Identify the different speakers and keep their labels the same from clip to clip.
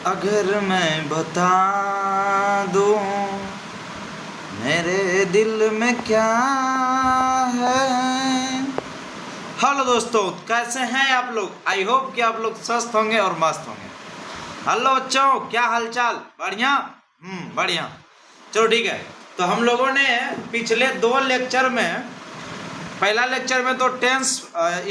Speaker 1: अगर मैं बता दूं मेरे दिल में क्या है। हेलो दोस्तों, कैसे हैं आप लोग। आई होप कि आप लोग स्वस्थ होंगे और मस्त होंगे। हेलो बच्चों, क्या हालचाल। बढ़िया। बढ़िया। चलो ठीक है। तो हम लोगों ने पिछले 2 लेक्चर में, पहला लेक्चर में तो टेंस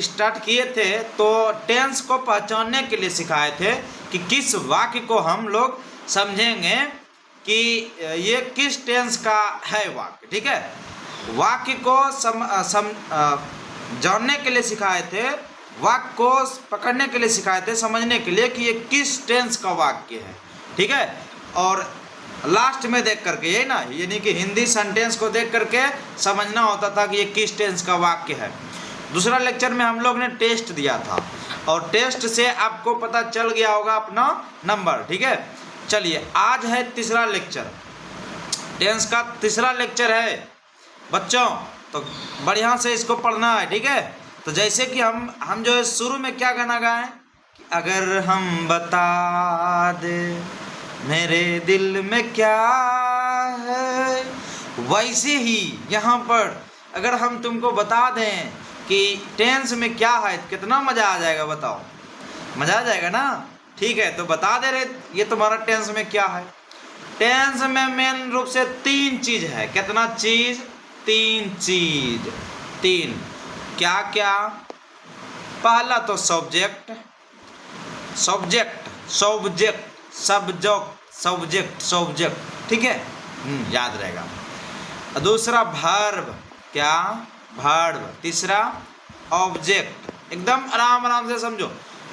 Speaker 1: स्टार्ट किए थे, तो टेंस को पहचानने के लिए सिखाए थे कि किस वाक्य को हम लोग समझेंगे कि ये किस टेंस का है वाक्य। ठीक है, वाक्य को जानने के लिए सिखाए थे, वाक्य को पकड़ने के लिए सिखाए थे, समझने के लिए कि ये किस टेंस का वाक्य है। ठीक है, और लास्ट में देख करके, यही ना, यानी कि हिंदी सेंटेंस को देख करके समझना होता था कि ये किस टेंस का वाक्य है। दूसरा लेक्चर में हम लोग ने टेस्ट दिया था और टेस्ट से आपको पता चल गया होगा अपना नंबर। ठीक है, चलिए आज है तीसरा लेक्चर, टेंस का तीसरा लेक्चर है बच्चों। तो बढ़िया से इसको पढ़ना है। ठीक है, तो जैसे कि हम जो है शुरू में क्या गाना गाएं, अगर हम बता दे मेरे दिल में क्या है, वैसे ही यहाँ पर अगर हम तुमको बता दें कि टेंस में क्या है, कितना मज़ा आ जाएगा। बताओ, मज़ा आ जाएगा ना। ठीक है, तो बता दे रहे ये तुम्हारा टेंस में क्या है। टेंस में मेन रूप से 3 चीज़ है। कितना चीज़? 3 चीज़। 3 क्या क्या? पहला तो सब्जेक्ट, सब्जेक्ट। ठीक है, याद रहेगा। दूसरा वर्ब, क्या? वर्ब। तीसरा ऑब्जेक्ट। एकदम आराम से समझो,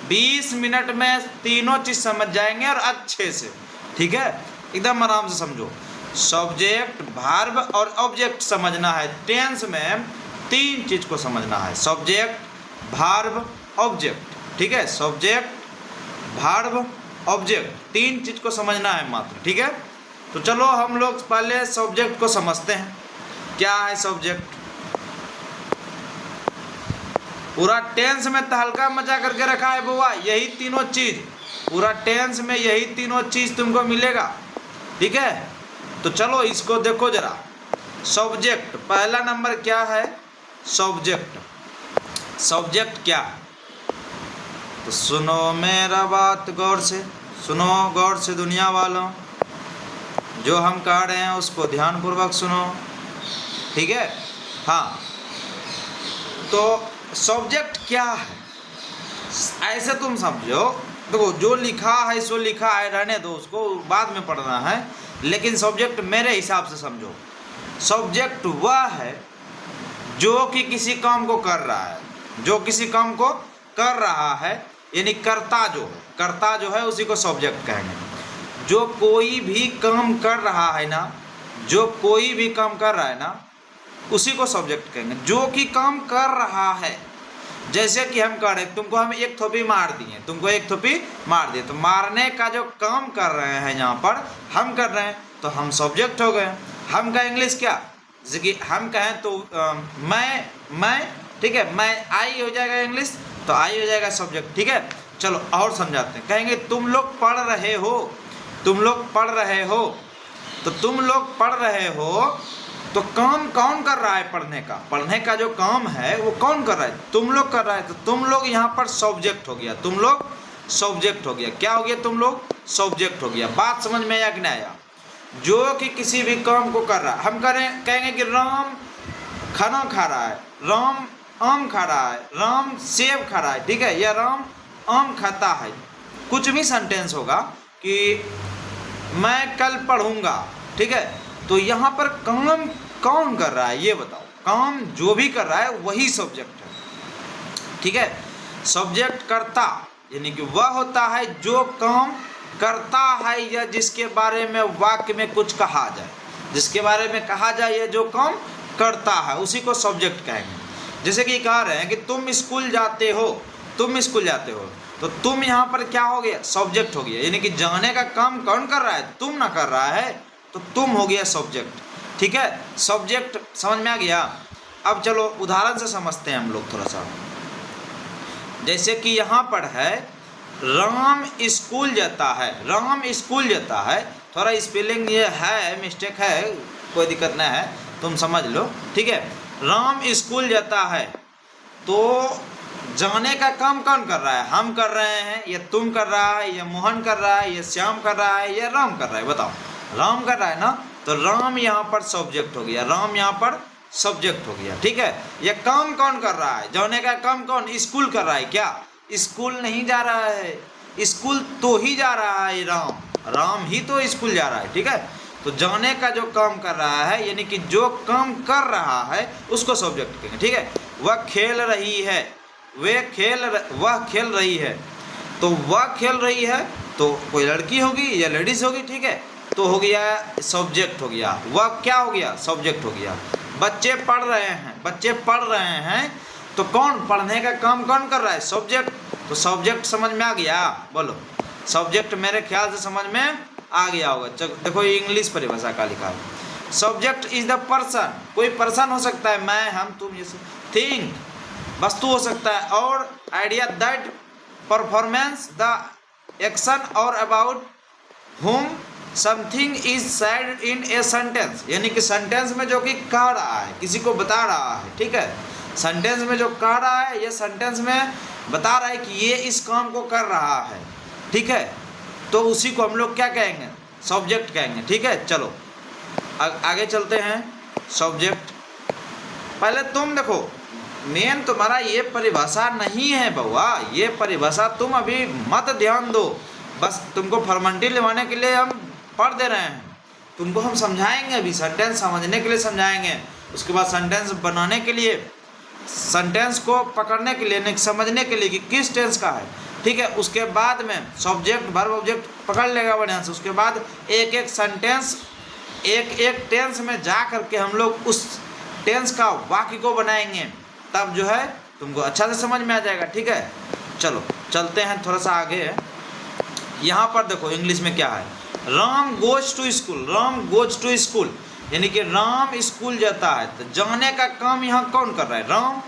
Speaker 1: 20 मिनट में तीनों चीज समझ जाएंगे और अच्छे से। ठीक है, एकदम आराम से समझो। सब्जेक्ट, वर्ब और ऑब्जेक्ट समझना है। टेंस में 3 चीज को समझना है, सब्जेक्ट, वर्ब, ऑब्जेक्ट। ठीक है, सब्जेक्ट, वर्ब, ऑब्जेक्ट, 3 चीज को समझना है मात्र। ठीक है, तो चलो हम लोग पहले सब्जेक्ट को समझते हैं। क्या है सब्जेक्ट? पूरा टेंस में तहलका मचा करके रखा है बुआ, यही तीनों चीज। पूरा टेंस में यही तीनों चीज तुमको मिलेगा। ठीक है, तो चलो इसको देखो जरा। सब्जेक्ट, पहला नंबर क्या है? सब्जेक्ट। सब्जेक्ट क्या है? तो सुनो मेरा बात गौर से, सुनो गौर से दुनिया वालों, जो हम कह रहे हैं उसको ध्यानपूर्वक सुनो। ठीक है, हाँ, तो सब्जेक्ट क्या है ऐसे तुम समझो। देखो, जो लिखा है सो लिखा है, रहने दो, उसको बाद में पढ़ना है। लेकिन सब्जेक्ट मेरे हिसाब से समझो। सब्जेक्ट वह है जो कि किसी काम को कर रहा है, जो किसी काम को कर रहा है, यानी कर्ता जो है उसी को सब्जेक्ट कहेंगे। जो कोई भी काम कर रहा है ना, जो कोई भी काम कर रहा है ना, उसी को सब्जेक्ट कहेंगे। जो कि काम कर रहा है, जैसे कि हम कह रहे हैं तुमको हम एक थोपी मार दिए, तुमको एक थोपी मार दिए, तो मारने का जो काम कर रहे हैं यहाँ पर हम कर रहे हैं, तो हम सब्जेक्ट हो गए। हम का इंग्लिश क्या, जैसे कि हम कहें तो मैं, ठीक है, मैं, आई हो जाएगा इंग्लिश, तो आई हो जाएगा सब्जेक्ट। ठीक है, चलो और समझाते हैं। कहेंगे तुम लोग पढ़ रहे हो, तुम लोग पढ़ रहे हो, तो तुम लोग पढ़ रहे हो, तो काम कौन कर रहा है? पढ़ने का, पढ़ने का जो काम है वो कौन कर रहा है? तुम लोग कर रहा है। तो तुम लोग यहाँ पर सब्जेक्ट हो गया, तुम लोग सब्जेक्ट हो गया। क्या हो गया? तुम लोग सब्जेक्ट हो गया। बात समझ में आया कि नहीं आया? जो कि किसी भी काम को कर रहा है। हम कहेंगे कि राम खाना खा रहा है, राम आम खा रहा है, राम सेब खा रहा है। ठीक है, या राम आम खाता है। कुछ भी सेंटेंस होगा कि मैं कल पढ़ूंगा। ठीक है, तो यहाँ पर काम कौन कर रहा है ये बताओ। काम जो भी कर रहा है वही सब्जेक्ट है। ठीक है, सब्जेक्ट कर्ता, यानी कि वह होता है जो काम करता है या जिसके बारे में वाक्य में कुछ कहा जाए, जिसके बारे में कहा जाए ये जो काम करता है उसी को सब्जेक्ट कहेंगे। जैसे कि कह रहे हैं कि तुम स्कूल जाते हो, तुम स्कूल जाते हो, तो तुम यहाँ पर क्या हो गया? सब्जेक्ट हो गया। यानी कि जाने का काम कौन कर रहा है? तुम ना कर रहा है, तो तुम हो गया सब्जेक्ट। ठीक है, सब्जेक्ट समझ में आ गया। अब चलो उदाहरण से समझते हैं हम लोग थोड़ा सा। जैसे कि यहाँ पर है राम स्कूल जाता है, राम स्कूल जाता है। थोड़ा स्पेलिंग ये है, मिस्टेक है, कोई दिक्कत नहीं है, तुम समझ लो, ठीक है। राम स्कूल जाता है, तो जाने का काम कौन कर रहा है? हम कर रहे हैं, या तुम कर रहा है, या मोहन कर रहा है, या श्याम कर रहा है, या राम कर रहा है? बताओ, राम कर रहा है ना, तो राम यहाँ पर सब्जेक्ट हो गया, राम यहाँ पर सब्जेक्ट हो गया, ठीक है। ये काम कौन कर रहा है? जाने का काम कौन? स्कूल कर रहा है क्या? स्कूल नहीं जा रहा है, स्कूल तो ही जा रहा है राम, राम ही तो स्कूल जा रहा है, ठीक है। तो जाने का जो काम कर रहा है, यानी कि जो काम कर रहा है उसको सब्जेक्ट कहेंगे, ठीक है। वह खेल रही है, वह खेल रही है, तो वह खेल रही है तो कोई लड़की होगी या लेडीज होगी, ठीक है, तो हो गया सब्जेक्ट हो गया। वह क्या हो गया? सब्जेक्ट हो गया। बच्चे पढ़ रहे हैं, बच्चे पढ़ रहे हैं, तो कौन पढ़ने का काम कौन कर रहा है? सब्जेक्ट। तो सब्जेक्ट समझ में आ गया? बोलो, सब्जेक्ट मेरे ख्याल से समझ में आ गया होगा। देखो ये इंग्लिश परिभाषा का लिखा है, सब्जेक्ट इज द पर्सन। कोई पर्सन हो सकता है, मैं, हम, तुम, ये थिंग वस्तु हो सकता है, और idea that performance the action और about whom something is said in a sentence, यानी कि सेंटेंस में जो कि कह रहा है, किसी को बता रहा है, ठीक है। सेंटेंस में जो कह रहा है, ये सेंटेंस में बता रहा है कि ये इस काम को कर रहा है, ठीक है, तो उसी को हम लोग क्या कहेंगे? सब्जेक्ट कहेंगे, ठीक है। चलो आगे चलते हैं। सब्जेक्ट, पहले तुम देखो, मेन तुम्हारा ये परिभाषा नहीं है बउआ, ये परिभाषा तुम अभी मत ध्यान दो, बस तुमको फॉर्मेलिटी लेवाने के लिए हम पढ़ दे रहे हैं, तुमको हम समझाएंगे, अभी सेंटेंस समझने के लिए समझाएंगे, उसके बाद सेंटेंस बनाने के लिए, सेंटेंस को पकड़ने के लिए, नहीं समझने के लिए कि किस टेंस का है, ठीक है। उसके बाद में सब्जेक्ट वर्ब ऑब्जेक्ट पकड़ लेगा बढ़िया से, उसके बाद एक एक सेंटेंस, एक एक टेंस में जा करके हम लोग उस टेंस का वाक्य को बनाएंगे, तब जो है तुमको अच्छा से समझ में आ जाएगा, ठीक है। चलो चलते हैं थोड़ा सा आगे। यहाँ पर देखो इंग्लिश में क्या है, Ram goes to school, Ram goes to school, यानी कि राम स्कूल जाता है, तो जाने का काम यहाँ कौन कर रहा है? राम।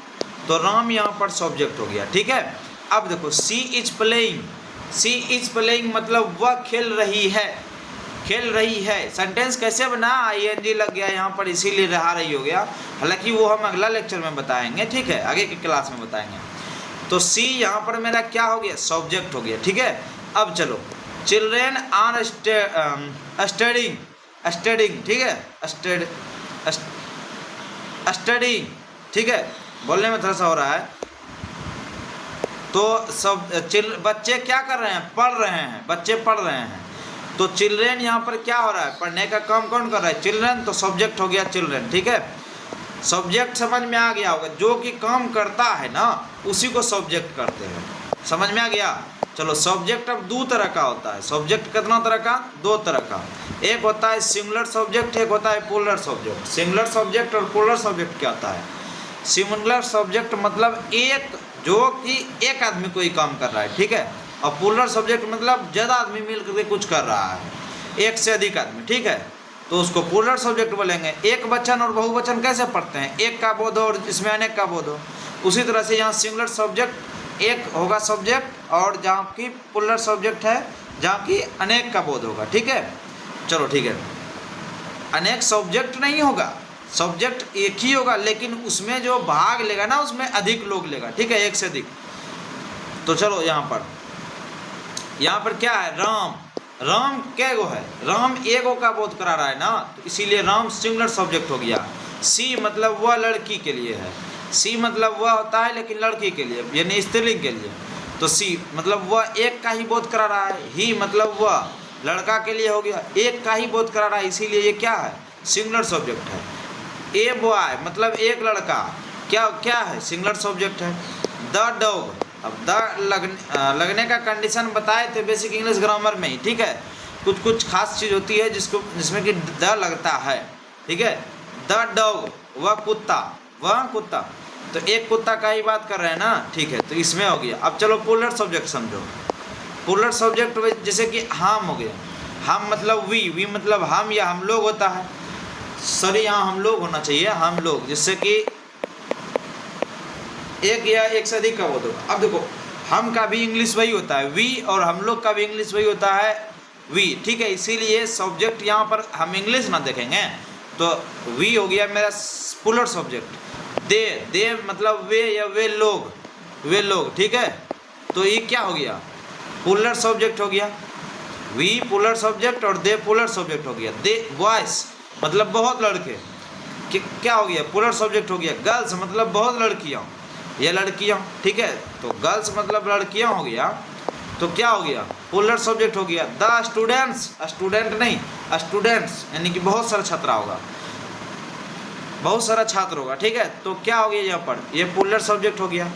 Speaker 1: तो राम यहाँ पर सब्जेक्ट हो गया, ठीक है। अब देखो she is playing, she is playing मतलब वह खेल रही है, खेल रही है। सेंटेंस कैसे बना? ING लग गया यहाँ पर, इसीलिए रहा रही हो गया, हालांकि वो हम अगला लेक्चर में बताएंगे, ठीक है, आगे की क्लास में बताएंगे। तो सी यहाँ पर मेरा क्या हो गया? सब्जेक्ट हो गया, ठीक है। अब चलो, चिल्ड्रेन आर स्टडिंग, स्टडिंग, ठीक है, स्टडिंग, ठीक है, बोलने में थोड़ा सा हो रहा है। तो सब बच्चे क्या कर रहे हैं? पढ़ रहे हैं, बच्चे पढ़ रहे हैं। तो चिल्ड्रेन यहाँ पर क्या हो रहा है? पढ़ने का काम कौन कर रहा है? चिल्ड्रेन। तो सब्जेक्ट हो गया चिल्ड्रेन, ठीक है। सब्जेक्ट समझ में आ गया होगा, जो कि काम करता है ना उसी को सब्जेक्ट करते हैं, समझ में आ गया। चलो सब्जेक्ट अब दो तरह का होता है। सब्जेक्ट कितना तरह का? दो तरह का। एक होता है सिंगुलर सब्जेक्ट, एक होता है प्लूरल सब्जेक्ट। सिंगुलर सब्जेक्ट और प्लूरल सब्जेक्ट क्या होता है? सिंगुलर सब्जेक्ट मतलब एक, जो कि एक आदमी कोई काम कर रहा है, ठीक है, और प्लूरल सब्जेक्ट मतलब ज़्यादा आदमी मिल करके कुछ कर रहा है, एक से अधिक आदमी, ठीक है, तो उसको प्लूरल सब्जेक्ट बोलेंगे। एक वचन और बहुवचन कैसे पढ़ते हैं? एक का बोध हो और इसमें अनेक का बोध हो, उसी तरह से यहाँ सिंगुलर सब्जेक्ट एक होगा सब्जेक्ट, और जहाँ की प्लूरल सब्जेक्ट है जहाँ की अनेक का बोध होगा, ठीक है। चलो ठीक है, अनेक सब्जेक्ट नहीं होगा, सब्जेक्ट एक ही होगा, लेकिन उसमें जो भाग लेगा ना उसमें अधिक लोग लेगा, ठीक है, एक से अधिक। तो चलो यहाँ पर क्या है? राम, राम क्या गो है? राम एगो का बोध करा रहा है ना, तो इसीलिए राम सिंगुलर सब्जेक्ट हो गया। सी मतलब वह लड़की के लिए है, सी मतलब वह होता है लेकिन लड़की के लिए, यानी स्त्रीलिंग के लिए। तो सी मतलब वह एक का ही बोध करा रहा है, ही मतलब वह लड़का के लिए हो गया, एक का ही बोध करा रहा है, इसीलिए ये क्या है? सिंगुलर सब्जेक्ट है। ए बॉय मतलब एक लड़का, क्या है? सिंगुलर सब्जेक्ट है। द डॉग, अब द लगने का कंडीशन बताए थे बेसिक इंग्लिश ग्रामर में ही, ठीक है। कुछ खास चीज़ होती है जिसमें कि द लगता है, ठीक है। द डॉग वह कुत्ता, तो एक कुत्ता का ही बात कर रहे हैं ना, ठीक है, तो इसमें हो गया। अब चलो प्लूरल सब्जेक्ट समझो। प्लूरल सब्जेक्ट जैसे कि हम हो गया, हम मतलब वी मतलब हम या हम लोग होता है, सॉरी यहाँ हम लोग होना चाहिए, हम लोग, जिससे कि एक या एक से अधिक का बोध होगा। अब देखो हम का भी इंग्लिश वही होता है वी, और हम लोग का भी इंग्लिश वही होता है वी, ठीक है। इसीलिए सब्जेक्ट यहाँ पर हम इंग्लिश ना देखेंगे, तो वी हो गया मेरा पुलर सब्जेक्ट। दे मतलब वे या वे लोग, ठीक है। तो ये क्या हो गया, पुलर सब्जेक्ट हो गया। वी पुलर सब्जेक्ट और दे पुलर सब्जेक्ट हो गया। दे बॉयज मतलब बहुत लड़के, क्या हो गया, पुलर सब्जेक्ट हो गया। गर्ल्स मतलब बहुत लड़कियाँ या लड़कियाँ, ठीक है। तो गर्ल्स मतलब लड़कियाँ हो गया, तो क्या हो गया, पुलर सब्जेक्ट हो गया। द स्टूडेंट्स, स्टूडेंट नहीं स्टूडेंट्स, यानी कि बहुत सारा छात्रा होगा, बहुत सारा छात्र होगा, ठीक है। तो क्या हो गया यहाँ पर, ये पुलर सब्जेक्ट हो गया।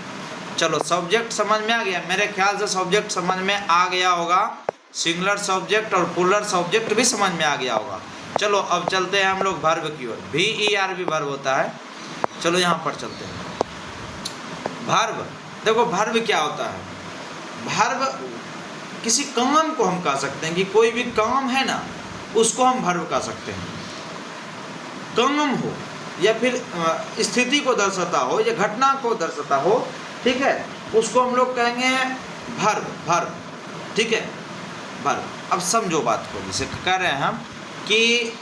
Speaker 1: चलो सब्जेक्ट समझ में आ गया, मेरे ख्याल से सब्जेक्ट समझ में आ गया होगा, सिंगुलर सब्जेक्ट और पुलर सब्जेक्ट भी समझ में आ गया होगा। चलो अब चलते हैं हम लोग वर्ब की ओर। VERB वर्ब होता है। चलो यहाँ पर चलते हैं। वर्ब, देखो वर्ब क्या होता है, वर्ब किसी काम को हम कह सकते हैं कि कोई भी काम है ना, उसको हम वर्ब कह सकते हैं। काम हो या फिर स्थिति को दर्शाता हो या घटना को दर्शाता हो, ठीक है, उसको हम लोग कहेंगे वर्ब, ठीक है, वर्ब। अब समझो बात को, जैसे कह रहे हैं हम कि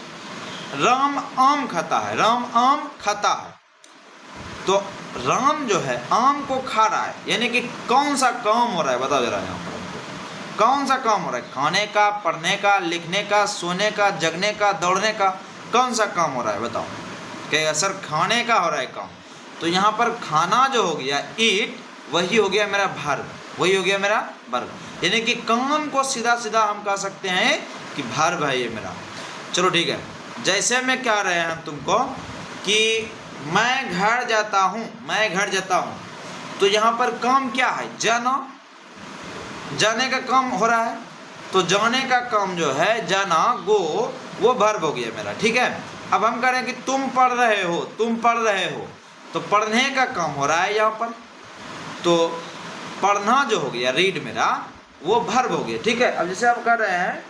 Speaker 1: राम आम खाता है, राम आम खाता है, तो राम जो है आम को खा रहा है, यानी कि कौन सा काम हो रहा है, बताओ जरा यहाँ पर कौन सा काम हो रहा है, खाने का, पढ़ने का, लिखने का, सोने का, जगने का, दौड़ने का, कौन सा काम हो रहा है बताओ। कहेगा सर खाने का हो रहा है काम, तो यहाँ पर खाना जो हो गया ईट, वही हो गया मेरा वर्ब, वही हो गया मेरा वर्ब, यानी कि काम को सीधा सीधा हम कह सकते हैं कि वर्ब है ये मेरा। चलो ठीक है, जैसे मैं कह रहे हैं हम तुमको कि मैं घर जाता हूँ, मैं घर जाता हूँ, तो यहाँ पर काम क्या है, जाना, जाने का काम हो रहा है, तो जाने का काम जो है जाना, गो, वो वर्ब हो गया मेरा, ठीक है। अब हम कह रहे हैं कि तुम पढ़ रहे हो, तुम पढ़ रहे हो, तो पढ़ने का काम हो रहा है यहाँ पर, तो पढ़ना जो हो गया रीड मेरा, वो वर्ब हो गया, ठीक है। अब जैसे आप कह रहे हैं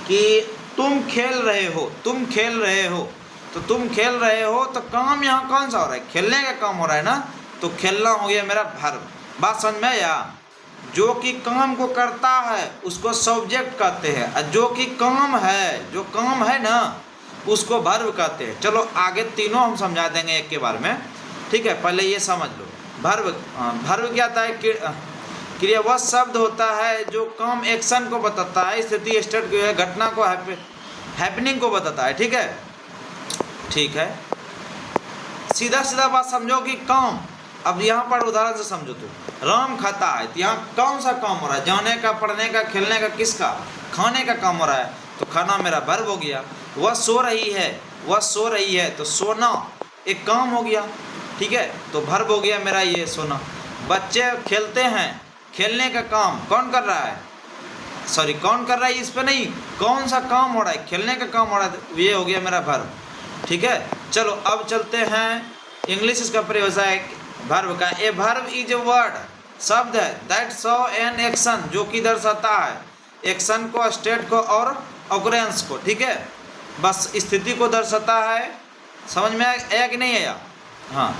Speaker 1: कि तुम खेल रहे हो, तुम खेल रहे हो, तो तुम खेल रहे हो, तो काम यहाँ कौन सा हो रहा है, खेलने का काम हो रहा है ना, तो खेलना हो गया मेरा वर्ब। बात समझ में आया, जो कि काम को करता है उसको सब्जेक्ट कहते हैं, और जो कि काम है, जो काम है ना, उसको वर्ब कहते हैं। चलो आगे तीनों हम समझा देंगे एक के बारे में, ठीक है। पहले ये समझ लो, वर्ब, वर्ब क्या होता है, क्रिया वह शब्द होता है जो काम एक्शन को बताता है, स्थिति स्टेट को है, घटना को हैपनिंग को बताता है, ठीक है, ठीक है। सीधा सीधा बात समझो कि काम, अब यहाँ पर उदाहरण से समझो, तो राम खाता है, तो यहाँ कौन सा काम हो रहा है, जाने का, पढ़ने का, खेलने का, किसका, खाने का काम हो रहा है, तो खाना मेरा वर्ब हो गया। वह सो रही है, वह सो रही है, तो सोना एक काम हो गया, ठीक है, तो वर्ब हो गया मेरा ये सोना। बच्चे खेलते हैं, खेलने का काम कौन कर रहा है, सॉरी कौन कर रहा है, इस पर नहीं, कौन सा काम हो रहा है, खेलने का काम हो रहा है, ये हो गया मेरा वर्ब, ठीक है। चलो अब चलते हैं इंग्लिश इसका परिभाषा वर्ब का। A verb is a word, शब्द है, दैट शो एन एक्शन, जो कि दर्शाता है एक्शन को, स्टेट को और ऑकरेंस को, ठीक है, बस स्थिति को दर्शाता है। समझ में आया कि नहीं आया, हाँ,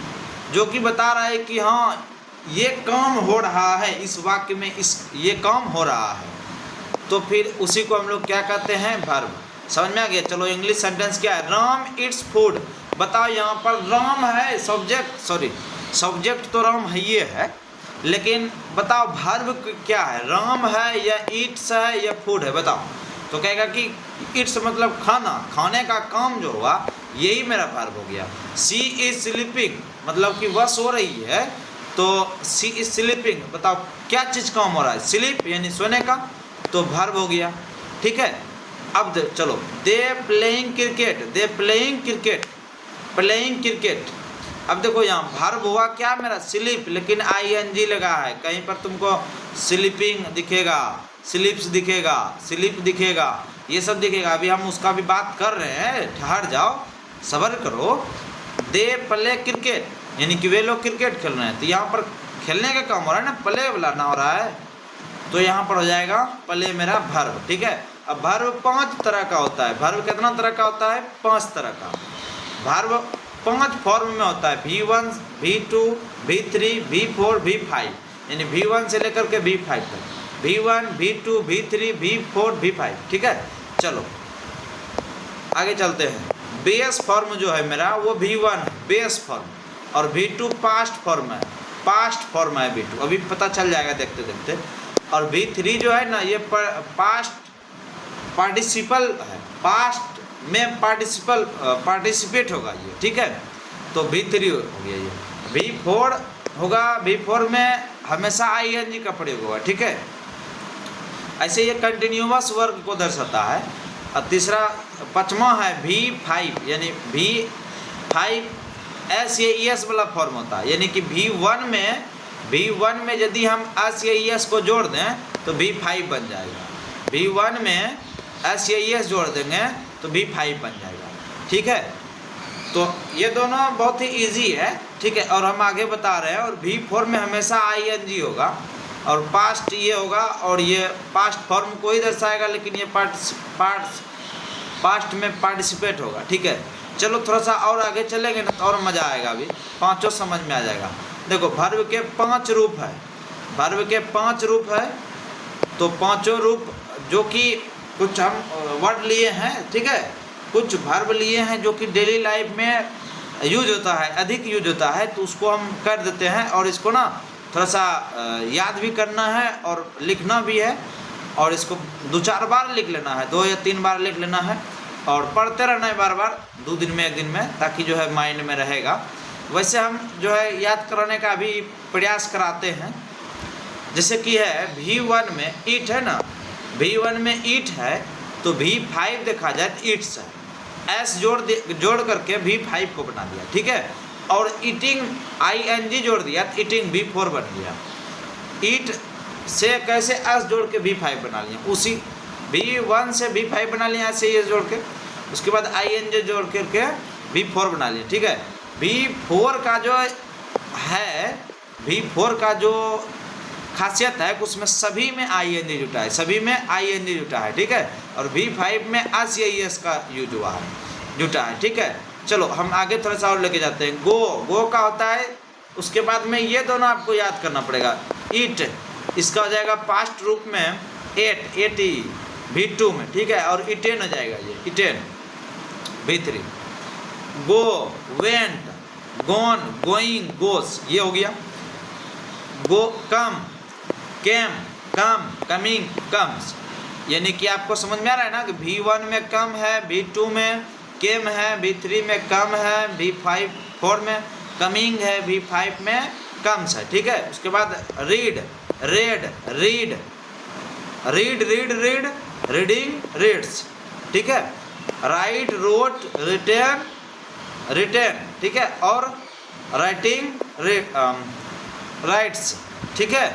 Speaker 1: जो कि बता रहा है कि हाँ ये काम हो रहा है, इस वाक्य में इस ये काम हो रहा है, तो फिर उसी को हम लोग क्या कहते हैं, वर्ब। समझ में आ गया। चलो इंग्लिश सेंटेंस क्या है, राम इट्स फूड, बताओ यहाँ पर राम है सब्जेक्ट, सॉरी सब्जेक्ट तो राम है ये है, लेकिन बताओ वर्ब क्या है, राम है या ईट्स है या फूड है, बताओ। तो कहेगा कि इट्स मतलब खाना, खाने का काम जो हुआ यही मेरा वर्ब हो गया। सी इज स्लीपिंग मतलब कि वह सो रही है, तो सी इज स्लीपिंग, बताओ क्या चीज़ काम हो रहा है, स्लीप यानी सोने का, तो वर्ब हो गया, ठीक है। अब चलो, they playing cricket, they playing cricket, playing cricket. अब देखो यहाँ वर्ब हुआ क्या मेरा, स्लीप, लेकिन ING लगा है, कहीं पर तुमको स्लीपिंग दिखेगा, स्लीप्स दिखेगा, स्लीप दिखेगा, ये सब दिखेगा। अभी हम उसका भी बात कर रहे हैं, ठहर जाओ, सब्र करो। दे प्ले क्रिकेट यानी कि वे लोग क्रिकेट खेल रहे हैं, तो यहाँ पर खेलने का काम हो रहा है ना, प्ले वाला ना हो रहा है, तो यहाँ पर हो जाएगा प्ले मेरा वर्ब, ठीक है। अब वर्ब 5 तरह का होता है, वर्ब कितना तरह का होता है, 5 तरह का। वर्ब 5 फॉर्म में होता है, V1, V2, V3, V4, V5, यानी V1 से लेकर के V5 तक, V1, V2, V3, V4, V5, ठीक है। चलो आगे चलते हैं। बेस फॉर्म जो है मेरा वो V1 बेस फॉर्म, और V2 पास्ट फॉर्म है, पास्ट फॉर्म है V2, अभी पता चल जाएगा देखते देखते। और V3 जो है ना ये पास्ट पार्टिसिपल है, पास्ट में पार्टिसिपेट होगा ये, ठीक है। तो V3 हो गया ये। V4 होगा, V4 में हमेशा ING का प्रयोग होगा, ठीक है। ऐसे ये कंटिन्यूअस वर्ग को दर्शाता है। और तीसरा पांचवा है V5, यानी V5 एस या ES वाला फॉर्म होता है, यानी कि V1 में यदि हम एस या ES को जोड़ दें तो V5 बन जाएगा। V1 में एस या ES जोड़ देंगे तो V5 बन जाएगा, ठीक है। तो ये दोनों बहुत ही इजी है, ठीक है। और हम आगे बता रहे हैं, और V4 में हमेशा ING होगा, और पास्ट ये होगा, और ये पास्ट फॉर्म को ही दर्शाएगा, लेकिन ये पास्ट में पार्टिसिपेट होगा, ठीक है। चलो थोड़ा सा और आगे चलेंगे ना तो और मज़ा आएगा, अभी पांचों समझ में आ जाएगा। देखो वर्ब के 5 रूप है, वर्ब के 5 रूप है। तो पांचों रूप जो कि कुछ हम वर्ड लिए हैं, ठीक है, कुछ वर्ब लिए हैं जो कि डेली लाइफ में यूज होता है, अधिक यूज होता है, तो उसको हम कर देते हैं। और इसको ना थोड़ा सा याद भी करना है और लिखना भी है, और इसको 2-4 बार लिख लेना है, 2 या 3 बार लिख लेना है, और पढ़ते रहना है बार बार, 2 दिन में 1 दिन में, ताकि जो है माइंड में रहेगा। वैसे हम जो है याद कराने का भी प्रयास कराते हैं। जैसे कि है V1 में ईट है ना, V1 में ईट है, तो V5 देखा जाए तो ईट्स है, एस जोड़ करके V5 को बना दिया, ठीक है। और ईटिंग ING जोड़ दिया तो ईटिंग V4 बन गया। ईट से कैसे एस जोड़ के V5 बना लिया, उसी V1 से V5 बना लिया ऐसे ये जोड़ के, उसके बाद ING जोड़ करके V4 बना लिया, ठीक है। V4 का जो है, V4 का जो खासियत है उसमें सभी में ING जुटा है, सभी में ING जुटा है, ठीक है। और V5 में एस या ES का यूज हुआ है, जुटा है, ठीक है। चलो हम आगे थोड़ा सा और लेके जाते हैं। गो का होता है, उसके बाद में ये दोनों आपको याद करना पड़ेगा। ईट इसका हो जाएगा पास्ट रूप में एट V2 में, ठीक है। और इटेन हो जाएगा ये, इटेन V3। गो, वेंट, गोन, गोइंग, गोस, ये हो गया। गो, कम, केम, कम, कमिंग, कम्स। यानी कि आपको समझ में आ रहा है ना कि V1 में कम है, V2 में केम है, V3 में कम है, V4 में कमिंग है, V5 में कम्स है, ठीक है। उसके बाद read, red, read, read, reading, reads, ठीक है। राइट, रोट, रिटेन, ठीक है। और राइटिंग, राइट्स, ठीक है।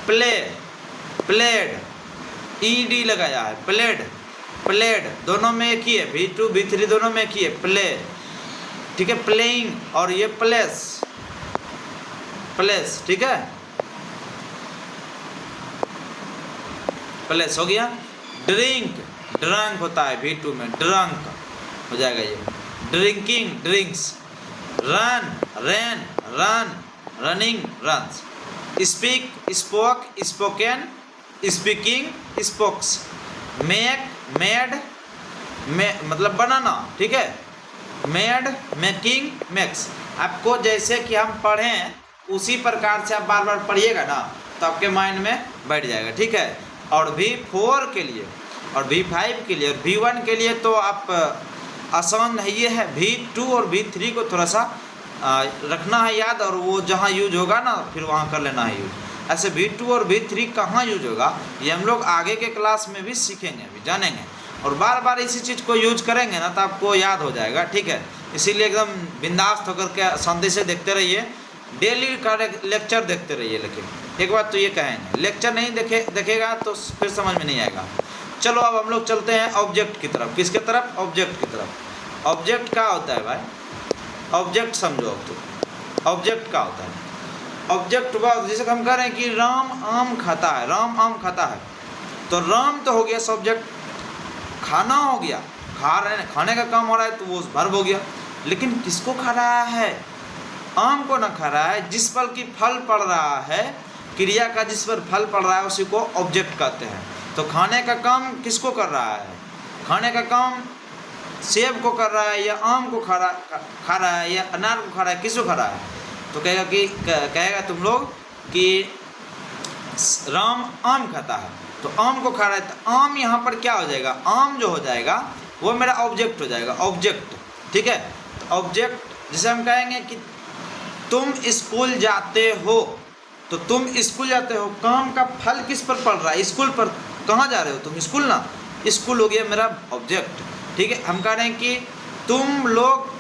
Speaker 1: प्ले, प्लेड, ED लगाया है, प्लेड दोनों में एक ही है, V2 V3 दोनों में एक ही है, प्ले, ठीक है। प्लेइंग, और ये प्लेस, ठीक है, प्लेस हो गया। ड्रंक होता है V2 में, ड्रंक हो जाएगा ये। Drinking, drinks. Run, rain, run, running, runs. Speak, spoke, spoken, speaking, spokes. Make, made, मतलब बनाना, ठीक है। Made, making, makes. आपको जैसे कि हम पढ़ें उसी प्रकार से आप बार बार पढ़िएगा ना तो आपके माइंड में बैठ जाएगा, ठीक है। और V4 के लिए और V5 के लिए और V1 के लिए तो आप आसान है, ये है। V2 और V3 को थोड़ा सा रखना है याद, और वो जहाँ यूज होगा ना फिर वहाँ कर लेना है यूज। ऐसे V2 और V3 कहाँ यूज होगा ये हम लोग आगे के क्लास में भी सीखेंगे, अभी जानेंगे, और बार बार इसी चीज़ को यूज करेंगे ना तो आपको याद हो जाएगा, ठीक है। इसीलिए एकदम बिंदास होकर के शांति से देखते रहिए, डेली का लेक्चर देखते रहिए। लेकिन एक बात तो ये कहेंगे, लेक्चर नहीं देखेगा तो फिर समझ में नहीं आएगा। चलो अब हम लोग चलते हैं ऑब्जेक्ट की तरफ। किसके तरफ? ऑब्जेक्ट की तरफ। ऑब्जेक्ट क्या होता है भाई? ऑब्जेक्ट समझो अब तो। ऑब्जेक्ट क्या होता है? ऑब्जेक्ट हुआ जैसे हम कह रहे हैं कि राम आम खाता है, राम आम खाता है, तो राम तो हो गया सब्जेक्ट, खाना हो गया, खा रहे हैं, खाने का काम हो रहा है तो वो वर्ब हो गया। लेकिन किसको खा रहा है? आम को ना खा रहा है, जिस पल की फल पड़ रहा है क्रिया का जिस पर फल पड़ रहा है उसी को ऑब्जेक्ट कहते हैं। तो खाने का काम किसको कर रहा है? खाने का काम सेब को कर रहा है या आम को खा रहा है या अनार को खा रहा है, किसको खा रहा है? तो कहेगा तुम लोग कि राम आम खाता है, तो आम को खा रहा है। तो आम यहाँ पर क्या हो जाएगा? आम जो हो जाएगा वो मेरा ऑब्जेक्ट हो जाएगा, ऑब्जेक्ट। ठीक है, तो ऑब्जेक्ट जैसे हम कहेंगे कि तुम स्कूल जाते हो, तो तुम स्कूल जाते हो, काम का फल किस पर पड़ रहा है? स्कूल पर। कहाँ जा रहे हो तुम? स्कूल ना, स्कूल हो गया मेरा ऑब्जेक्ट। ठीक है, हम कह रहे हैं कि तुम लोग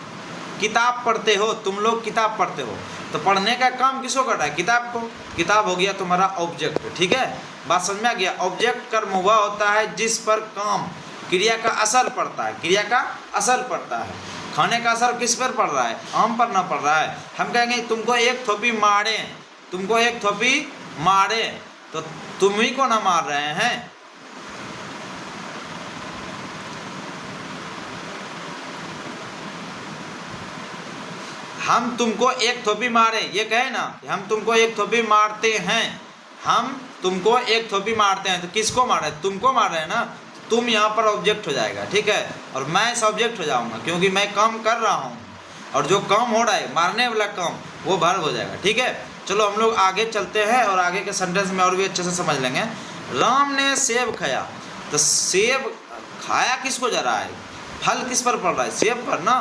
Speaker 1: किताब पढ़ते हो, तुम लोग किताब पढ़ते हो, तो पढ़ने का काम किसको कर रहा है? किताब को। किताब हो गया तुम्हारा ऑब्जेक्ट। ठीक है, बात समझ में आ गया? ऑब्जेक्ट कर्म हुआ होता है जिस पर काम क्रिया का असर पड़ता है, क्रिया का असर पड़ता है। खाने का असर किस पर पड़ रहा है? आम पर ना पड़ रहा है। हम कहेंगे तुमको एक थोपी मारे, तुमको एक थोपी मारे, तो तुम ही को ना मार रहे हैं। हम तुमको एक थोपी मारे, ये कहे ना, हम तुमको एक थोपी मारते हैं, हम तुमको एक थोपी मारते हैं, तो किसको मार रहे हैं? तुमको मार रहे हैं ना। तुम यहाँ पर ऑब्जेक्ट हो जाएगा। ठीक है, और मैं सब्जेक्ट हो जाऊंगा क्योंकि मैं काम कर रहा हूँ, और जो काम हो रहा है मारने वाला काम वो वर्ब हो जाएगा। ठीक है, चलो हम लोग आगे चलते हैं और आगे के सेंटेंस में और भी अच्छे से समझ लेंगे। राम ने सेब खाया, तो सेब खाया किसको जा रहा है? फल किस पर पड़ रहा है? सेब पर ना।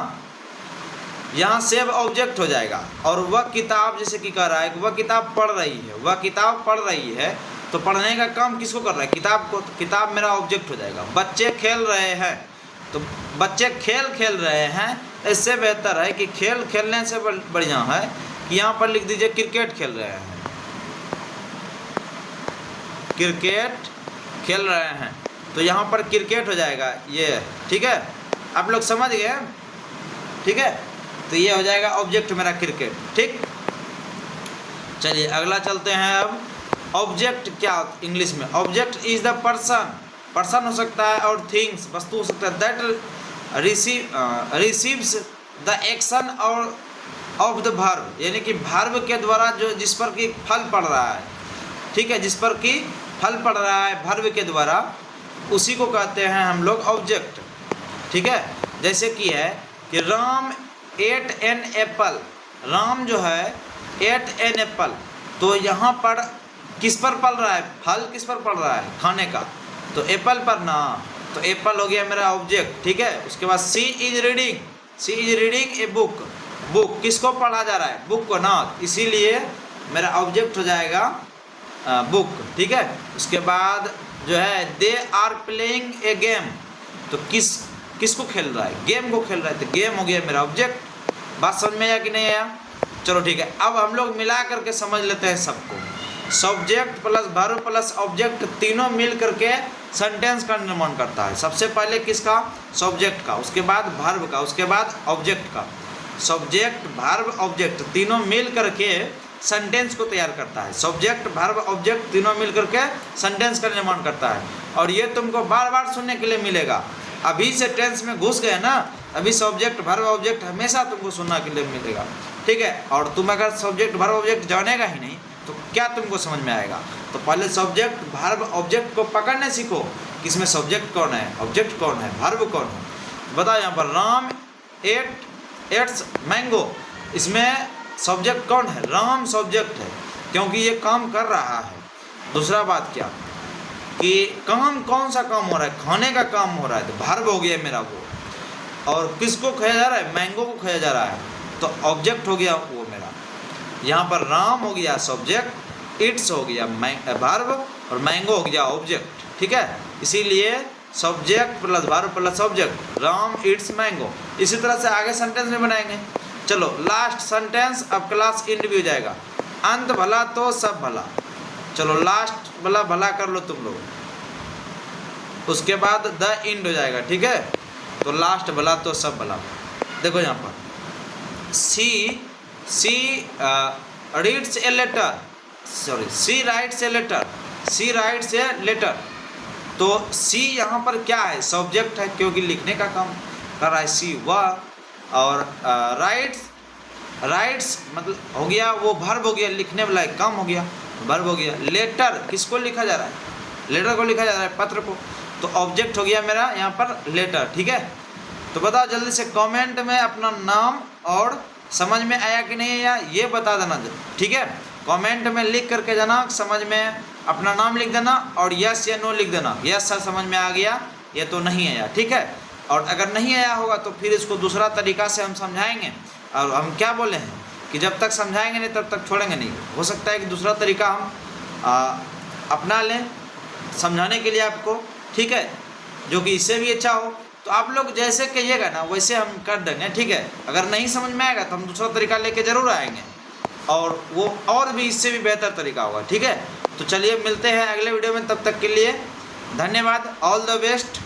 Speaker 1: यहाँ सेब ऑब्जेक्ट हो जाएगा। और वह किताब जैसे कि कह रहा है कि वह किताब पढ़ रही है, वह किताब पढ़ रही है, तो पढ़ने का काम किसको कर रहा है? किताब को। तो किताब मेरा ऑब्जेक्ट हो जाएगा। बच्चे खेल रहे हैं, तो बच्चे खेल खेल रहे हैं। इससे बेहतर है कि खेल खेलने से बढ़िया है कि यहाँ पर लिख दीजिए क्रिकेट खेल रहे हैं, क्रिकेट खेल रहे हैं, तो यहाँ पर क्रिकेट हो जाएगा ये। ठीक है, आप लोग समझ गए? ठीक है, तो ये हो जाएगा ऑब्जेक्ट मेरा क्रिकेट। ठीक, चलिए अगला चलते हैं। अब ऑब्जेक्ट क्या इंग्लिश में? Object is the person, person हो सकता है और थिंग्स, वस्तु हो सकता है, दैट रिसीव्स द एक्शन और ऑफ द वर्ब, यानी कि वर्ब के द्वारा जो जिस पर कि फल पड़ रहा है। ठीक है, जिस पर कि फल पड़ रहा है वर्ब के द्वारा, उसी को कहते हैं हम लोग ऑब्जेक्ट। ठीक है, जैसे कि है कि Ram ate an apple, Ram जो है एट एन एप्पल, तो यहाँ पर किस पर पड़ रहा है? फल किस पर पड़ रहा है? खाने का, तो एप्पल पर ना, तो एप्पल हो गया मेरा ऑब्जेक्ट। ठीक है, उसके बाद she is reading, she is reading a book, book किसको पढ़ा जा रहा है? बुक को ना, इसीलिए मेरा ऑब्जेक्ट हो जाएगा बुक। ठीक है, उसके बाद जो है they are playing a game, तो किसको खेल रहा है? गेम को खेल रहा है, तो गेम हो गया मेरा ऑब्जेक्ट। बात समझ में आया कि नहीं आया? चलो ठीक है, अब हम लोग मिला करके समझ लेते हैं सबको। Subject plus verb plus object तीनों मिल करके सेंटेंस का निर्माण करता है। सबसे पहले किसका? सब्जेक्ट का, उसके बाद वर्ब का, उसके बाद ऑब्जेक्ट का। सब्जेक्ट वर्ब ऑब्जेक्ट तीनों मिल करके सेंटेंस को तैयार करता है। सब्जेक्ट वर्ब ऑब्जेक्ट तीनों मिल करके सेंटेंस का निर्माण करता है। और ये तुमको बार बार सुनने के लिए मिलेगा। अभी से टेंस में घुस गए ना, अभी सब्जेक्ट वर्ब ऑब्जेक्ट हमेशा तुमको सुनने के लिए मिलेगा। ठीक है, और तुम अगर सब्जेक्ट वर्ब ऑब्जेक्ट जानेगा ही नहीं तो क्या तुमको समझ में आएगा? तो पहले सब्जेक्ट वर्ब ऑब्जेक्ट को पकड़ने सीखो, किसमें सब्जेक्ट कौन है, ऑब्जेक्ट कौन है, वर्ब कौन है। बताओ यहाँ पर राम एट्स मैंगो, इसमें सब्जेक्ट कौन है? राम सब्जेक्ट है क्योंकि ये काम कर रहा है। दूसरा बात क्या कि काम कौन सा काम हो रहा है? खाने का काम हो रहा है, तो वर्ब हो गया मेरा वो। और किसको खाया जा रहा है? मैंगो को खाया जा रहा है, तो ऑब्जेक्ट हो गया वो मेरा। यहाँ पर राम हो गया सब्जेक्ट, इट्स हो गया वर्ब, और मैंगो हो गया ऑब्जेक्ट। ठीक है, इसीलिए subject plus verb plus object, Ram it's mango. इसी तरह से आगे सेंटेंस में बनाएंगे। चलो लास्ट सेंटेंस, अब क्लास इंड भी हो जाएगा। अंत भला तो सब भला, चलो लास्ट भला भला कर लो तुम लोग, उसके बाद द इंड हो जाएगा। ठीक है, तो लास्ट भला तो सब भला। देखो यहाँ पर she reads a letter, sorry she writes a letter, she writes a letter. तो सी यहाँ पर क्या है? सब्जेक्ट है क्योंकि लिखने का काम कर रहा है सी वह। और राइट्स मतलब हो गया वो वर्ब हो गया, लिखने वाला काम हो गया। वर्ब हो गया। लेटर किसको लिखा जा रहा है? लेटर को लिखा जा रहा है, पत्र को। तो ऑब्जेक्ट हो गया मेरा यहाँ पर लेटर। ठीक है, तो बताओ जल्दी से कमेंट में अपना नाम और समझ में आया कि नहीं आया ये बता देना जरूर। ठीक है, कमेंट में लिख करके जाना, समझ में अपना नाम लिख देना और यस या नो लिख देना। यस सर समझ में आ गया, ये तो नहीं आया। ठीक है, और अगर नहीं आया होगा तो फिर इसको दूसरा तरीका से हम समझाएंगे। और हम क्या बोले हैं कि जब तक समझाएंगे नहीं तब तक छोड़ेंगे नहीं। हो सकता है कि दूसरा तरीका हम अपना लें समझाने के लिए आपको। ठीक है, जो कि इससे भी अच्छा हो। तो आप लोग जैसे कहिएगा ना वैसे हम कर देंगे। ठीक है, अगर नहीं समझ में आएगा तो हम दूसरा तरीका लेके ज़रूर आएंगे और वो और भी इससे भी बेहतर तरीका होगा। ठीक है, तो चलिए मिलते हैं अगले वीडियो में, तब तक के लिए धन्यवाद। All the best.